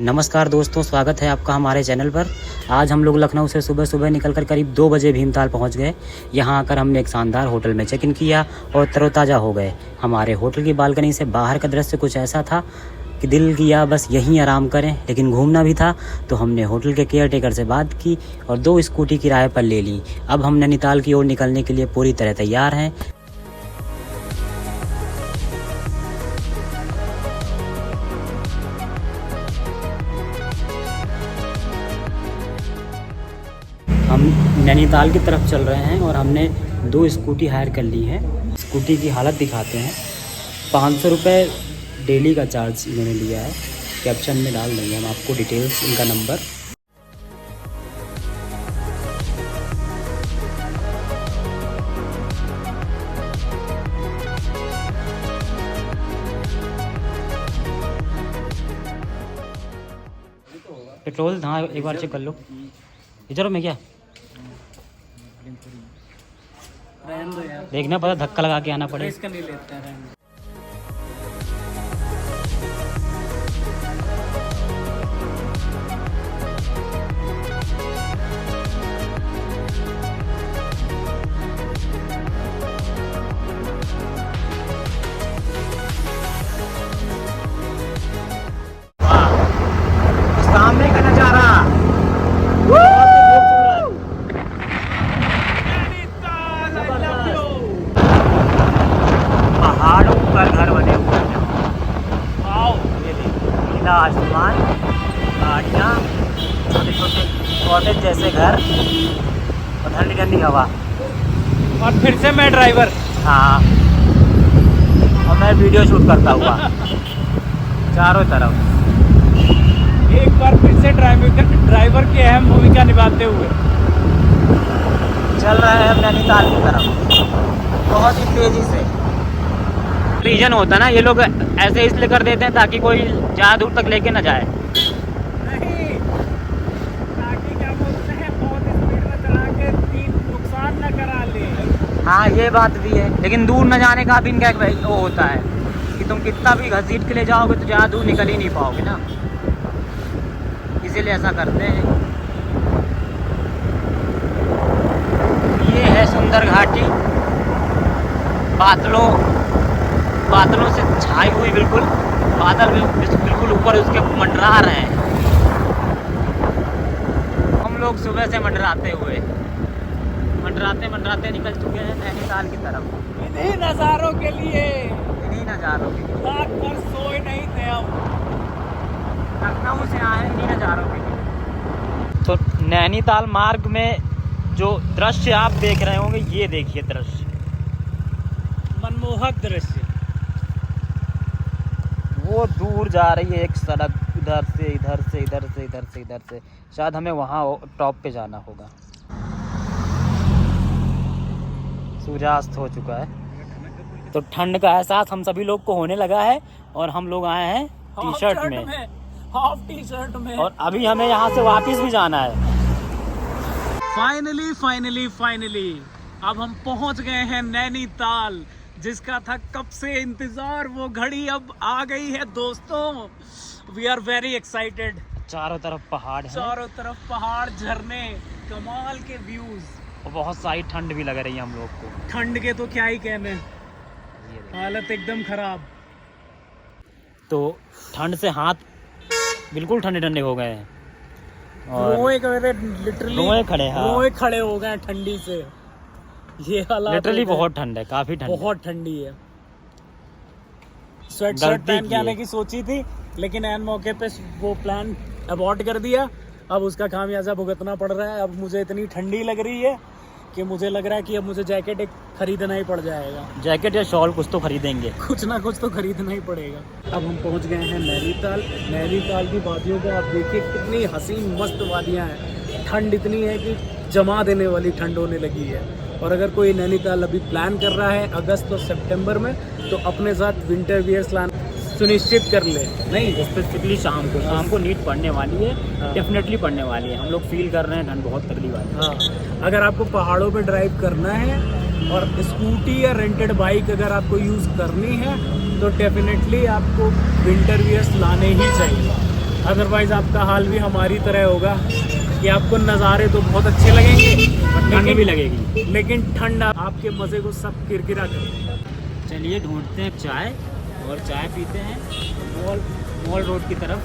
नमस्कार दोस्तों, स्वागत है आपका हमारे चैनल पर। आज हम लोग लखनऊ से सुबह सुबह निकलकर करीब 2 बजे भीमताल पहुंच गए। यहां आकर हमने एक शानदार होटल में चेक इन किया और तरोताज़ा हो गए। हमारे होटल की बालकनी से बाहर का दृश्य कुछ ऐसा था कि दिल किया बस यहीं आराम करें, लेकिन घूमना भी था तो हमने होटल के केयर टेकर से बात की और 2 स्कूटी किराए पर ले ली। अब हम नैनीताल की ओर निकलने के लिए पूरी तरह तैयार हैं। हम नैनीताल की तरफ चल रहे हैं और हमने 2 स्कूटी हायर कर ली है। स्कूटी की हालत दिखाते हैं। 500 रुपये डेली का चार्ज इन्होंने लिया है। कैप्शन में डाल देंगे हम आपको डिटेल्स, इनका नंबर। पेट्रोल हाँ एक बार चेक कर लो। इधर में क्या देखना पता, धक्का लगा के आना पड़े। इसका नहीं लेता है। सामने का नजारा पहाड़ों पर घर बने हुए हैं। ये देखिए, नीला आसमान, गाड़ियाँ, छोटे छोटे कॉटेज जैसे घर और ठंडी ठंडी हवा। और फिर से मैं ड्राइवर। हाँ, और मैं वीडियो शूट करता हुआ चारों तरफ। एक बार फिर से ड्राइवर की अहम भूमिका निभाते हुए चल रहे हैं हम नैनीताल की तरफ बहुत ही तेजी से। रीजन होता है ना, ये लोग ऐसे इसलिए कर देते हैं ताकि कोई ज़्यादा दूर तक लेके ना जाए। नहीं, ताकि क्या बोलते हैं, बहुत स्पीड में चला के नुकसान न करा ले। हाँ ये बात भी है, लेकिन दूर न जाने का भी इनका एक वो होता है कि तुम कितना भी घसीट के ले जाओगे तो ज़्यादा दूर निकल ही नहीं पाओगे ना, इसीलिए ऐसा करते हैं। ये है सुंदर घाटी, बादलों से छाई हुई, बिल्कुल बादल बिल्कुल ऊपर उसके मंडरा रहे हैं। हम लोग सुबह से मंडराते निकल चुके हैं नैनीताल की तरफ। इन्हीं नज़ारों के लिए रात भर सोए नहीं थे हम। लखनऊ से आए इन्हीं नज़ारों के लिए। तो नैनीताल मार्ग में जो दृश्य आप देख रहे होंगे, ये देखिए दृश्य, मनमोहक दृश्य। वो दूर जा रही है एक सड़क, इधर से। शायद हमें वहाँ टॉप पे जाना होगा। सूर्यास्त हो चुका है तो ठंड का एहसास हम सभी लोग को होने लगा है और हम लोग आए हैं टी-शर्ट में, हाफ टी-शर्ट में। और अभी हमें यहाँ से वापस भी जाना है। फाइनली अब हम पहुंच गए हैं नैनीताल, जिसका था कब से इंतजार। वो घड़ी अब आ गई है दोस्तों। We are very excited. चारों तरफ पहाड़ हैं, चारों तरफ पहाड़, झरने, कमाल के व्यूज और बहुत सारी ठंड भी लग रही है हम लोग को। ठंड के तो क्या ही कहने, हालत एकदम खराब। तो ठंड से हाथ बिल्कुल ठंडे हो गए हैं और रोए खड़े हो गए ठंडी से। ये हालात लिटरली बहुत ठंड है, काफी ठंड, बहुत ठंडी है। स्वेट शर्ट पहन के आने की सोची थी, लेकिन एन मौके पे वो प्लान अबॉर्ट कर दिया। अब उसका खामियाजा भुगतना पड़ रहा है। अब मुझे इतनी ठंडी लग रही है कि मुझे लग रहा है कि अब मुझे जैकेट एक खरीदना ही पड़ जाएगा। जैकेट या शॉल कुछ तो खरीदेंगे, कुछ ना कुछ तो खरीदना ही पड़ेगा। अब हम पहुंच गए हैं नैनीताल की वादियों को। आप देखिए कितनी हसीन मस्त वादियां हैं। ठंड इतनी है कि जमा देने वाली ठंड होने लगी है। और अगर कोई नैनीताल अभी प्लान कर रहा है अगस्त और सितंबर में, तो अपने साथ विंटर वियर्स लाना सुनिश्चित कर ले। नहीं, स्पेसिफिकली शाम को नीट पड़ने वाली है, डेफिनेटली पड़ने वाली है। हम लोग फील कर रहे हैं ठंड बहुत तगड़ी वाली है। हाँ, अगर आपको पहाड़ों पे ड्राइव करना है और स्कूटी या रेंटेड बाइक अगर आपको यूज़ करनी है तो डेफिनेटली आपको विंटर वियर्स लाने ही चाहिए। अदरवाइज़ आपका हाल भी हमारी तरह होगा कि आपको नज़ारे तो बहुत अच्छे लगेंगे, ठंड भी लगेगी। लेकिन ठंड आपके मज़े को सब किरकिरा करेगी। चलिए ढूंढते हैं चाय, और चाय पीते हैं, मॉल रोड की तरफ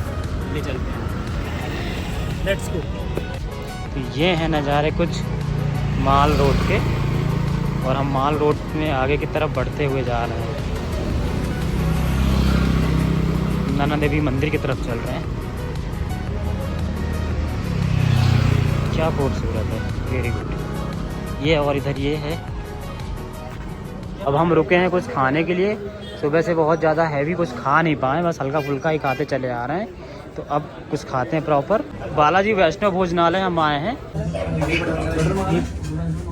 ले चलते हैं। Let's go. तो ये हैं नज़ारे कुछ माल रोड के, और हम माल रोड में आगे की तरफ बढ़ते हुए जा रहे हैं। नैना देवी मंदिर की तरफ चल रहे हैं। क्या खूबसूरत है, वेरी गुड। ये और इधर ये है। अब हम रुके हैं कुछ खाने के लिए। सुबह से बहुत ज़्यादा हैवी कुछ खा नहीं पाए, बस हल्का फुल्का ही खाते चले आ रहे हैं। तो अब कुछ खाते हैं प्रॉपर। बालाजी वैष्णव भोजनालय हम आए हैं।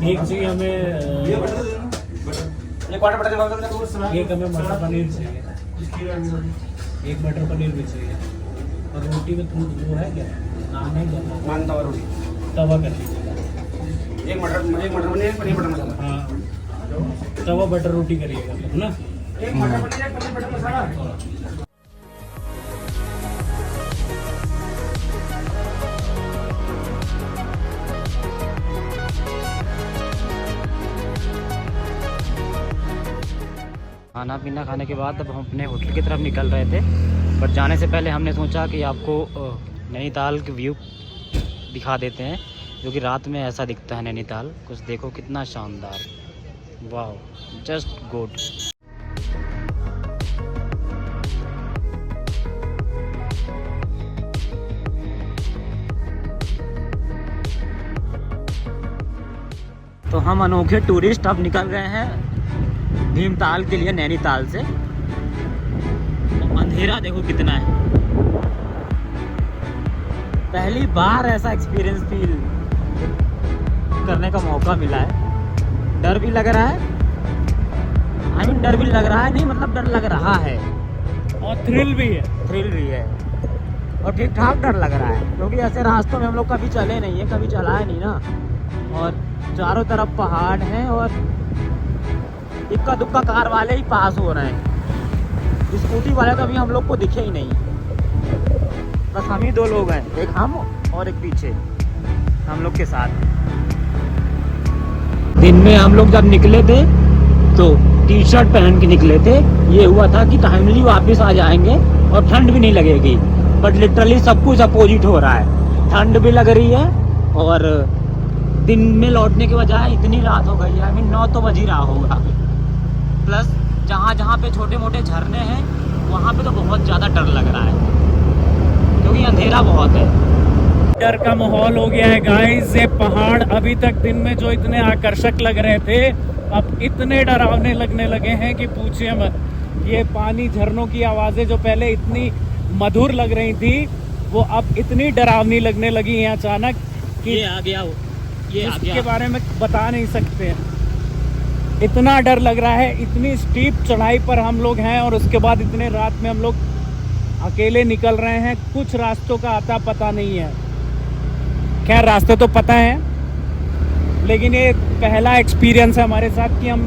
एक जी हमें एक हमें मटर पनीर चाहिए, एक मटर पनीर भी चाहिए, और रोटी में वो है क्या, नान है क्या, मान तवा रोटी, तवा कर लीजिएगा। एक मटर पनीर पनीर बटर मसाला। हाँ, तवा बटर रोटी करिएगा है ना। एक मटर पनीर एक पनीर बटर मसाला। खाना पीना खाने के बाद अब हम अपने होटल की तरफ निकल रहे थे, बट जाने से पहले हमने सोचा कि आपको नैनीताल के व्यू दिखा देते हैं, जो कि रात में ऐसा दिखता है नैनीताल। कुछ देखो कितना शानदार, वाह, जस्ट गुड। तो हम अनोखे टूरिस्ट अब निकल रहे हैं भीमताल के लिए, नैनीताल से। अंधेरा देखो कितना है। पहली बार ऐसा एक्सपीरियंस फील करने का मौका मिला है। डर भी लग रहा है, आई मीन डर भी लग रहा है, नहीं मतलब डर लग रहा है, और थ्रिल भी है। थ्रिल भी है, और ठीक ठाक डर लग रहा है, क्योंकि ऐसे रास्तों में हम लोग कभी चले नहीं है, कभी चला है नहीं ना। और चारों तरफ पहाड़ हैं, और इक्का दुक्का कार वाले ही पास हो रहे हैं। स्कूटी वाले तो अभी हम लोग को दिखे ही नहीं। बस हम ही दो लोग हैं, एक हम और एक पीछे हम लोग के साथ। दिन में हम लोग जब निकले थे तो टी शर्ट पहन के निकले थे। ये हुआ था कि टाइमली वापस आ जाएंगे और ठंड भी नहीं लगेगी, बट लिटरली सब कुछ अपोजिट हो रहा है। ठंड भी लग रही है, और दिन में लौटने के बजाय इतनी रात हो गई है, आई मीन 9 तो बज ही रहा होगा। प्लस जहाँ जहाँ पे छोटे मोटे झरने हैं वहाँ पे तो बहुत ज़्यादा डर लग रहा है, क्योंकि अंधेरा बहुत है। डर का माहौल हो गया है गाइस। ये पहाड़ अभी तक दिन में जो इतने आकर्षक लग रहे थे, अब इतने डरावने लगने लगे हैं कि पूछिए मत। ये पानी, झरनों की आवाज़ें जो पहले इतनी मधुर लग रही थी, वो अब इतनी डरावनी लगने लगी हैं अचानक कि ये आ गया, ये आ इसके गया। बारे में बता नहीं सकते। इतना डर लग रहा है, इतनी स्टीप चढ़ाई पर हम लोग हैं, और उसके बाद इतने रात में हम लोग अकेले निकल रहे हैं। कुछ रास्तों का आता पता नहीं है। खैर रास्ते तो पता है, लेकिन ये पहला एक्सपीरियंस है हमारे साथ कि हम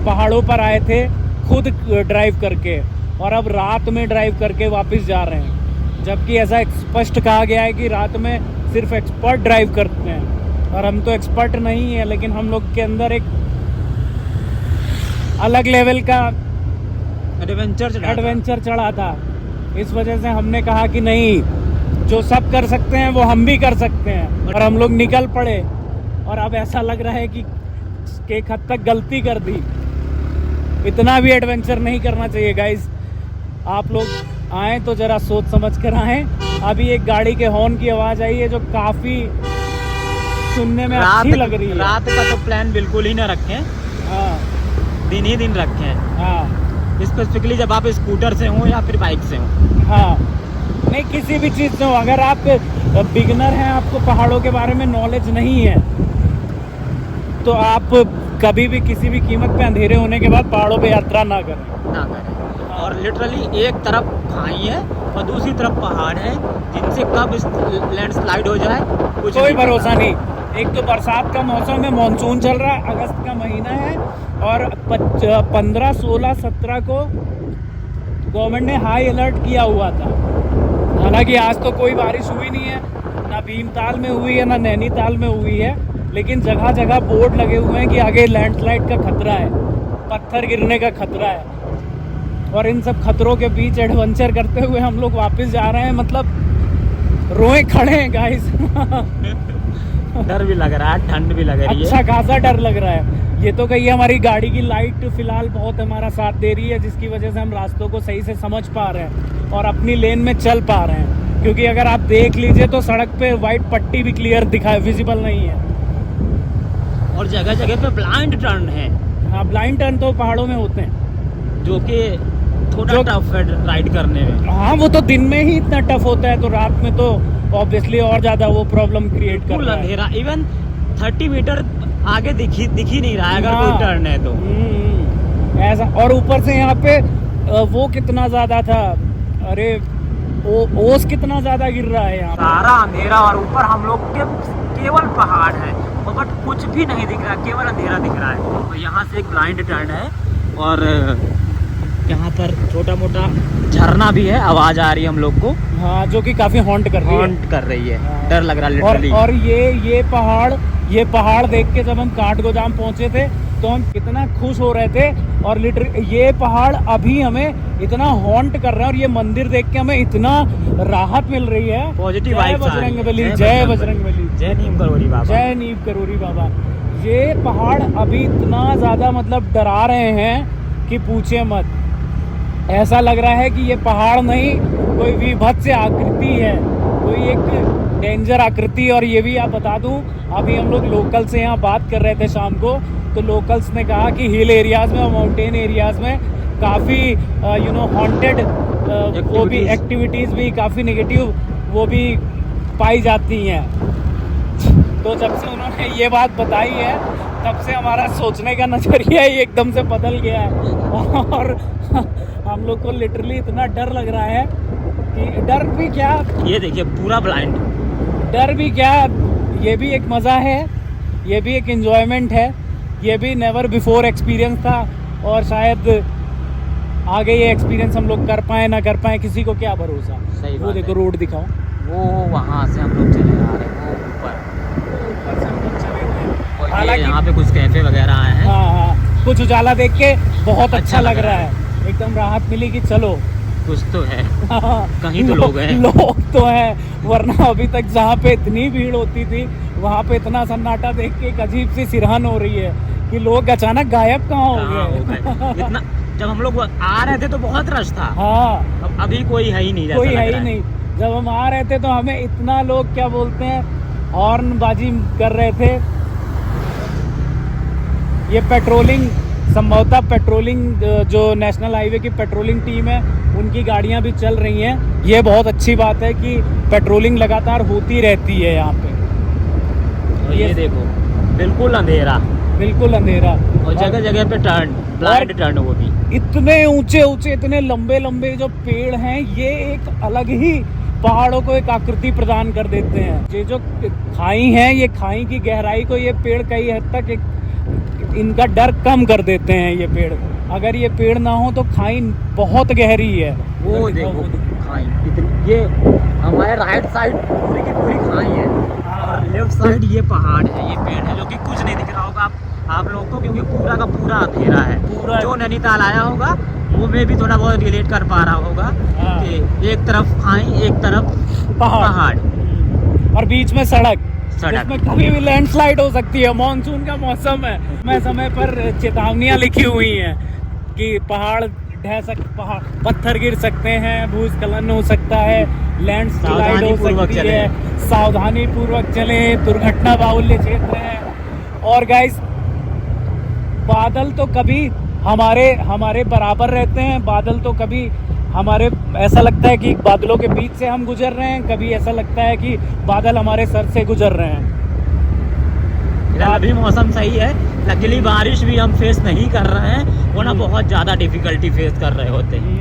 पहाड़ों पर आए थे खुद ड्राइव करके, और अब रात में ड्राइव करके वापस जा रहे हैं। जबकि ऐसा स्पष्ट कहा गया है कि रात में सिर्फ एक्सपर्ट ड्राइव करते हैं, और हम तो एक्सपर्ट नहीं है, लेकिन हम लोग के अंदर एक अलग लेवल का एडवेंचर चढ़ा था। इस वजह से हमने कहा कि नहीं, जो सब कर सकते हैं वो हम भी कर सकते हैं, और हम लोग निकल पड़े। और अब ऐसा लग रहा है कि एक हद तक गलती कर दी। इतना भी एडवेंचर नहीं करना चाहिए गाइस। आप लोग आए तो जरा सोच समझ कर आए। अभी एक गाड़ी के हॉर्न की आवाज़ आई है जो काफ़ी सुनने में अच्छी लग रही है। रात का तो प्लान बिल्कुल ही ना रखें, हाँ, दिन ही दिन रखें। हाँ, स्पेसिफिकली जब आप स्कूटर से हों या फिर बाइक से हों। हाँ, नहीं किसी भी चीज़ से हो। अगर आप बिगनर हैं, आपको पहाड़ों के बारे में नॉलेज नहीं है, तो आप कभी भी किसी भी कीमत पे अंधेरे होने के बाद पहाड़ों पे यात्रा ना करें। और लिटरली एक तरफ खाई है और दूसरी तरफ पहाड़ है, जिनसे कब लैंडस्लाइड हो जाए कुछ कोई भरोसा नहीं। एक तो बरसात का मौसम है, मानसून चल रहा है, अगस्त का महीना है, और 15, 16, 17 को गवर्नमेंट ने हाई अलर्ट किया हुआ था। हालांकि आज तो कोई बारिश हुई नहीं है, ना भीमताल में हुई है ना नैनीताल में हुई है, लेकिन जगह जगह बोर्ड लगे हुए हैं कि आगे लैंडस्लाइड का खतरा है, पत्थर गिरने का खतरा है। और इन सब खतरों के बीच एडवेंचर करते हुए हम लोग वापस जा रहे हैं, मतलब रोए खड़े हैं गाइस। डर भी लग रहा है, ठंड भी लग रही है, अच्छा खासा डर लग रहा है। ये तो कहिए हमारी गाड़ी की लाइट फिलहाल बहुत हमारा साथ दे रही है, जिसकी वजह से हम रास्तों को सही से समझ पा रहे हैं और अपनी लेन में चल पा रहे हैं। क्योंकि अगर आप देख लीजिए तो सड़क पे वाइट पट्टी भी क्लियर दिखा विजिबल नहीं है, और जगह जगह पे ब्लाइंड टर्न है। हाँ, ब्लाइंड टर्न तो पहाड़ों में होते हैं, जो कि थोड़ा टफ है राइड करने में। हाँ, वो तो दिन में ही इतना टफ होता है, तो रात में तो ऑब्वियसली और ज्यादा वो प्रॉब्लम क्रिएट कर रहा है। अंधेरा, इवन 30 मीटर आगे दिख ही नहीं रहा है अगर कोई टर्न है तो। ऐसा, और ऊपर से यहाँ पे वो कितना ज्यादा था, अरे ओस कितना ज्यादा गिर रहा है यहाँ। सारा अंधेरा और ऊपर हम लोग के केवल पहाड़ है, बट कुछ भी नहीं दिख रहा, केवल अंधेरा दिख रहा है। तो यहाँ से एक ब्लाइंड टर्न है और यहाँ पर छोटा मोटा झरना भी है, आवाज आ रही है हम लोग को। हाँ, जो कि काफी हॉन्ट कर रही है। हाँ। डर लग रहा है लिटरली। और ये पहाड़ देख के जब हम काठगोदाम पहुंचे थे तो हम कितना खुश हो रहे थे, और ये पहाड़ अभी हमें इतना हॉन्ट कर रहा है, और ये मंदिर देख के हमें इतना राहत मिल रही है। पॉजिटिव जय बजरंगबली, जय बजरंगबली, जय नीम करोड़ी बाबा, जय नीम करोड़ी बाबा। ये पहाड़ अभी इतना ज्यादा मतलब डरा रहे हैं कि पूछे मत। ऐसा लग रहा है कि ये पहाड़ नहीं, कोई विभत्स आकृति है, कोई एक डेंजर आकृति। और ये भी आप बता दूं, अभी हम लोग लोकल से यहाँ बात कर रहे थे शाम को, तो लोकल्स ने कहा कि हिल एरियाज में और माउंटेन एरियाज में काफ़ी हॉन्टेड वो भी एक्टिविटीज़ भी काफ़ी नेगेटिव वो भी पाई जाती हैं। तो जब से उन्होंने ये बात बताई है, तब से हमारा सोचने का नज़रिया ही एकदम से बदल गया है, और हम लोग को लिटरली इतना डर लग रहा है कि डर भी क्या, ये देखिए पूरा ब्लाइंड, डर भी क्या, ये भी एक मज़ा है, ये भी एक एंजॉयमेंट है, ये भी नेवर बिफोर एक्सपीरियंस था। और शायद आगे ये एक्सपीरियंस हम लोग कर पाए ना कर पाए, किसी को क्या भरोसा। सही वो बात देखो है। रोड दिखाओ, वो वहाँ से हम लोग चले आ रहे हैं, वो ऊपर से हम लोग चले गए। और ये हालांकि यहाँ पे कुछ कैफे वगैरह आए हैं। हाँ, कुछ उजाला देख के बहुत अच्छा लग रहा है, है, एकदम राहत मिली कि चलो कुछ तो है। हाँ, कहीं तो लोग हैं, लोग तो हैं, वरना अभी तक जहाँ पे इतनी भीड़ होती थी वहाँ पे इतना सन्नाटा देख के एक अजीब सी सिरहन हो रही है कि लोग अचानक गायब कहाँ हो गए। इतना जब हम लोग आ रहे थे तो बहुत रश था। हाँ, अभी कोई है ही नहीं, कोई है ही नहीं। जब हम आ रहे थे तो हमें इतना लोग क्या बोलते हैं हॉर्न बाजी कर रहे थे। ये पेट्रोलिंग, संभवतः पेट्रोलिंग जो नेशनल हाईवे की पेट्रोलिंग टीम है उनकी गाड़ियां भी चल रही हैं। ये बहुत अच्छी बात है कि पेट्रोलिंग लगातार होती रहती है यहाँ पे। और ये देखो बिल्कुल अंधेरा, बिल्कुल अंधेरा, और जगह जगह पे टर्न, ब्लाइंड टर्न, वो भी इतने ऊंचे ऊंचे, इतने लंबे लंबे जो पेड़ हैं, ये एक अलग ही पहाड़ों को एक आकृति प्रदान कर देते हैं। ये जो खाई है, ये खाई की गहराई को ये पेड़ कई हद तक इनका डर कम कर देते हैं। ये पेड़, अगर ये पेड़ ना हो तो खाई बहुत गहरी है। वो देखो खाई इतनी, ये हमारे राइट साइड पूरी की पूरी खाई है, और लेफ्ट साइड ये पहाड़ है, ये पेड़ है, जो कि कुछ नहीं दिख रहा होगा आप लोगों को, क्योंकि पूरा का पूरा अंधेरा है। पूरा जो नैनीताल आया होगा वो में भी थोड़ा बहुत रिलेट कर पा रहा होगा कि एक तरफ खाई, एक तरफ पहाड़ और बीच में सड़क, जिसमें कभी भी लैंडस्लाइड हो सकती है। मॉनसून का मौसम है, समय समय पर चेतावनियां लिखी हुई हैं कि पहाड़ पहाड़ पत्थर गिर सकते हैं, भूस्खलन हो सकता है, लैंडस्लाइड हो सकती है, सावधानी पूर्वक चले, दुर्घटना बाहुल्य क्षेत्र है। और गाइस, बादल तो कभी हमारे बराबर रहते हैं, बादल तो कभी हमारे, ऐसा लगता है कि बादलों के बीच से हम गुजर रहे हैं, कभी ऐसा लगता है कि बादल हमारे सर से गुजर रहे हैं। अभी मौसम सही है, लकीली बारिश भी हम फेस नहीं कर रहे हैं, वरना बहुत ज़्यादा डिफिकल्टी फेस कर रहे होते हैं।